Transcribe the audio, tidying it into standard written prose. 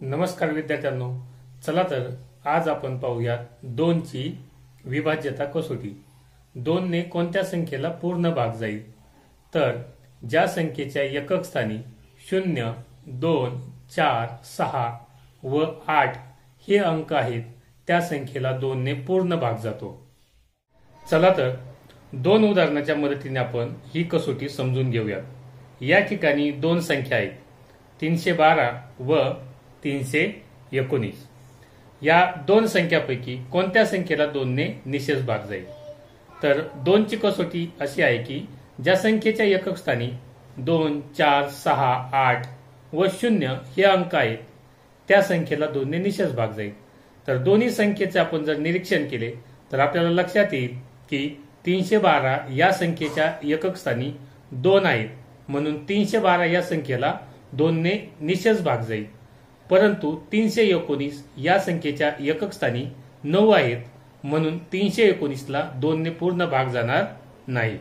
नमस्कार विद्यार्थ्यांनो, चला तर आज आपण पाहूयात 2 ची विभाज्यता कसोटी। 2 ने कोणत्या संख्येला पूर्ण भाग जाईल? तर ज्या संख्येच्या एकक स्थानी 0, 2, 4, 6 व 8 हे अंक आहेत त्या संख्येला 2 ने पूर्ण भाग जातो। चला तर 2 उदाहरणाच्या मदतीने आपण ही कसोटी समजून घेऊयात। या ठिकाणी 2 संख्या आहेत, 312 व 319। या 2 संख्यापैकी कोणत्या संख्येला 2 ने निशेष भाग जाईल? तर 2 ची कसोटी अशी आहे की ज्या संख्येच्या एकक स्थानी 2, 4, 6, 8 व 0 हे अंक आहेत त्या संख्येला 2 ने निशेष भाग जाईल। तर दोन्ही संख्येचे आपण जर निरीक्षण केले तर आपल्याला लक्षात येईल की 312 या संख्येच्या एकक स्थानी 2 आहेत, म्हणून 312 या संख्येला 2 ने निशेष भाग जाईल। परंतु 319 या संख्येच्या एकक स्थानी 9 आहेत, म्हणून 319 ला 2 ने पूर्ण भाग जाणार नाही।